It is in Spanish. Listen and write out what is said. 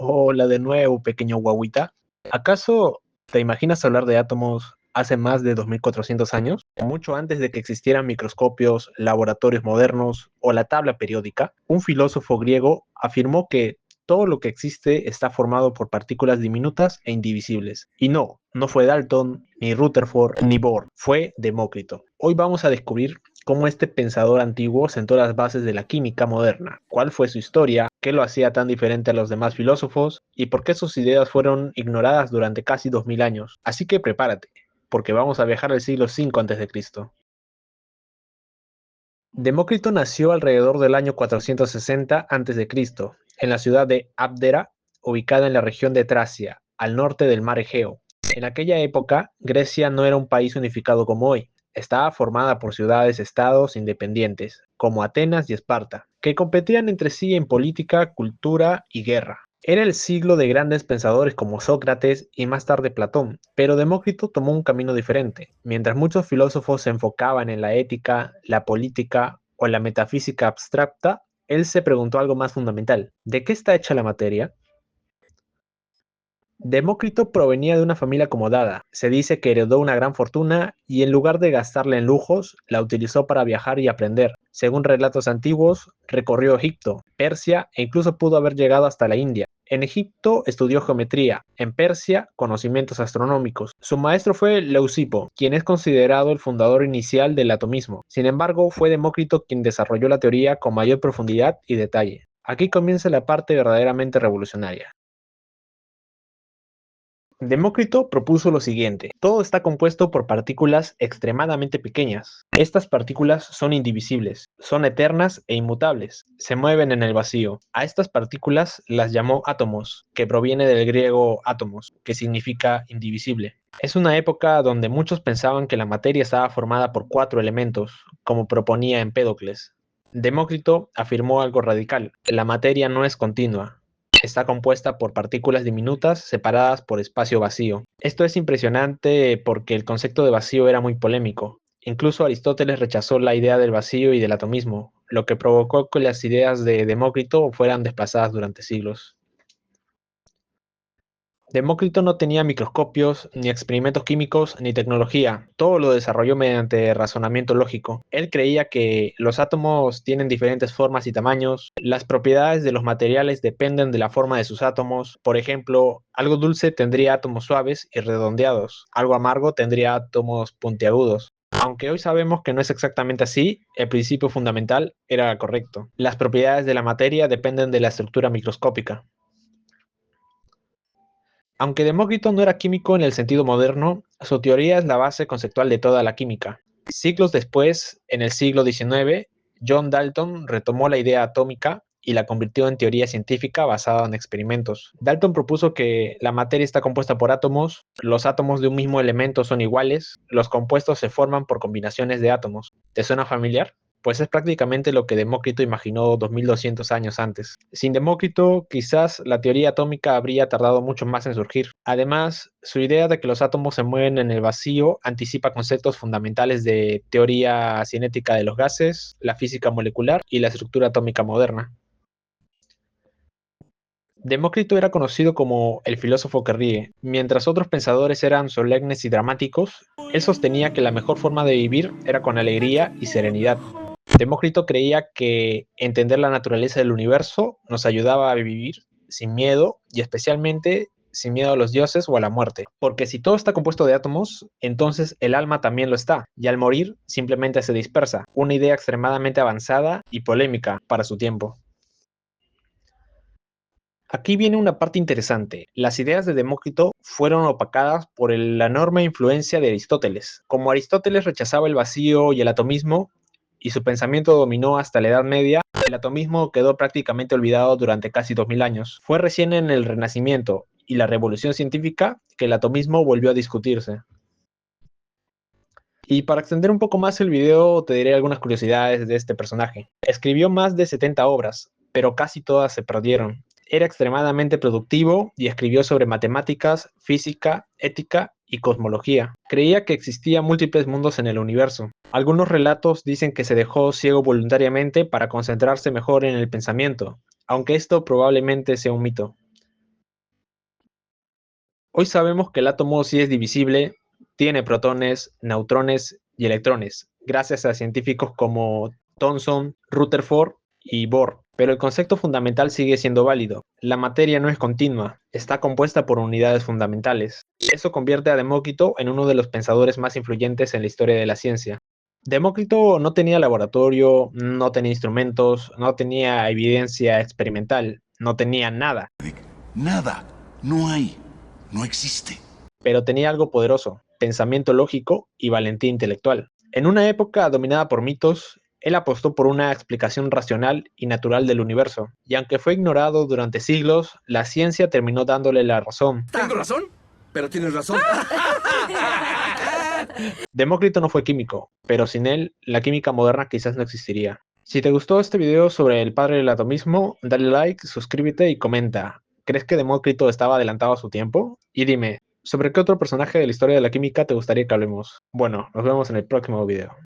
Hola de nuevo, pequeño guaguita. ¿Acaso te imaginas hablar de átomos hace más de 2400 años? Mucho antes de que existieran microscopios, laboratorios modernos o la tabla periódica, un filósofo griego afirmó que todo lo que existe está formado por partículas diminutas e indivisibles. Y no fue Dalton, ni Rutherford, ni Bohr, fue Demócrito. Hoy vamos a descubrir cómo este pensador antiguo sentó las bases de la química moderna, cuál fue su historia, qué lo hacía tan diferente a los demás filósofos y por qué sus ideas fueron ignoradas durante casi 2000 años. Así que prepárate, porque vamos a viajar al siglo V a.C. Demócrito nació alrededor del año 460 a.C., en la ciudad de Abdera, ubicada en la región de Tracia, al norte del mar Egeo. En aquella época, Grecia no era un país unificado como hoy. Estaba formada por ciudades-estados independientes, como Atenas y Esparta, que competían entre sí en política, cultura y guerra. Era el siglo de grandes pensadores como Sócrates y más tarde Platón, pero Demócrito tomó un camino diferente. Mientras muchos filósofos se enfocaban en la ética, la política o la metafísica abstracta, él se preguntó algo más fundamental: ¿de qué está hecha la materia? Demócrito provenía de una familia acomodada. Se dice que heredó una gran fortuna y en lugar de gastarla en lujos, la utilizó para viajar y aprender. Según relatos antiguos, recorrió Egipto, Persia e incluso pudo haber llegado hasta la India. En Egipto estudió geometría, en Persia conocimientos astronómicos. Su maestro fue Leucipo, quien es considerado el fundador inicial del atomismo. Sin embargo, fue Demócrito quien desarrolló la teoría con mayor profundidad y detalle. Aquí comienza la parte verdaderamente revolucionaria. Demócrito propuso lo siguiente: todo está compuesto por partículas extremadamente pequeñas. Estas partículas son indivisibles, son eternas e inmutables, se mueven en el vacío. A estas partículas las llamó átomos, que proviene del griego átomos, que significa indivisible. Es una época donde muchos pensaban que la materia estaba formada por cuatro elementos, como proponía Empédocles. Demócrito afirmó algo radical: la materia no es continua, está compuesta por partículas diminutas separadas por espacio vacío. Esto es impresionante porque el concepto de vacío era muy polémico. Incluso Aristóteles rechazó la idea del vacío y del atomismo, lo que provocó que las ideas de Demócrito fueran desplazadas durante siglos. Demócrito no tenía microscopios, ni experimentos químicos, ni tecnología. Todo lo desarrolló mediante razonamiento lógico. Él creía que los átomos tienen diferentes formas y tamaños. Las propiedades de los materiales dependen de la forma de sus átomos. Por ejemplo, algo dulce tendría átomos suaves y redondeados. Algo amargo tendría átomos puntiagudos. Aunque hoy sabemos que no es exactamente así, el principio fundamental era correcto. Las propiedades de la materia dependen de la estructura microscópica. Aunque Demócrito no era químico en el sentido moderno, su teoría es la base conceptual de toda la química. Siglos después, en el siglo XIX, John Dalton retomó la idea atómica y la convirtió en teoría científica basada en experimentos. Dalton propuso que la materia está compuesta por átomos, los átomos de un mismo elemento son iguales, los compuestos se forman por combinaciones de átomos. ¿Te suena familiar? Pues es prácticamente lo que Demócrito imaginó 2200 años antes. Sin Demócrito, quizás la teoría atómica habría tardado mucho más en surgir. Además, su idea de que los átomos se mueven en el vacío anticipa conceptos fundamentales de teoría cinética de los gases, la física molecular y la estructura atómica moderna. Demócrito era conocido como el filósofo que ríe. Mientras otros pensadores eran solemnes y dramáticos, él sostenía que la mejor forma de vivir era con alegría y serenidad. Demócrito creía que entender la naturaleza del universo nos ayudaba a vivir sin miedo y especialmente sin miedo a los dioses o a la muerte. Porque si todo está compuesto de átomos, entonces el alma también lo está, y al morir simplemente se dispersa. Una idea extremadamente avanzada y polémica para su tiempo. Aquí viene una parte interesante. Las ideas de Demócrito fueron opacadas por la enorme influencia de Aristóteles. Como Aristóteles rechazaba el vacío y el atomismo, y su pensamiento dominó hasta la Edad Media, el atomismo quedó prácticamente olvidado durante casi 2000 años. Fue recién en el Renacimiento y la Revolución Científica que el atomismo volvió a discutirse. Y para extender un poco más el video, te diré algunas curiosidades de este personaje. Escribió más de 70 obras, pero casi todas se perdieron. Era extremadamente productivo y escribió sobre matemáticas, física, ética y cosmología. Creía que existían múltiples mundos en el universo. Algunos relatos dicen que se dejó ciego voluntariamente para concentrarse mejor en el pensamiento, aunque esto probablemente sea un mito. Hoy sabemos que el átomo sí es divisible, tiene protones, neutrones y electrones, gracias a científicos como Thomson, Rutherford y Bohr. Pero el concepto fundamental sigue siendo válido. La materia no es continua, está compuesta por unidades fundamentales. Eso convierte a Demócrito en uno de los pensadores más influyentes en la historia de la ciencia. Demócrito no tenía laboratorio, no tenía instrumentos, no tenía evidencia experimental, no tenía nada. Nada. No hay. No existe. Pero tenía algo poderoso: pensamiento lógico y valentía intelectual. En una época dominada por mitos, él apostó por una explicación racional y natural del universo, y aunque fue ignorado durante siglos, la ciencia terminó dándole la razón. ¿Tengo razón? Pero tienes razón. Demócrito no fue químico, pero sin él, la química moderna quizás no existiría. Si te gustó este video sobre el padre del atomismo, dale like, suscríbete y comenta. ¿Crees que Demócrito estaba adelantado a su tiempo? Y dime, ¿sobre qué otro personaje de la historia de la química te gustaría que hablemos? Bueno, nos vemos en el próximo video.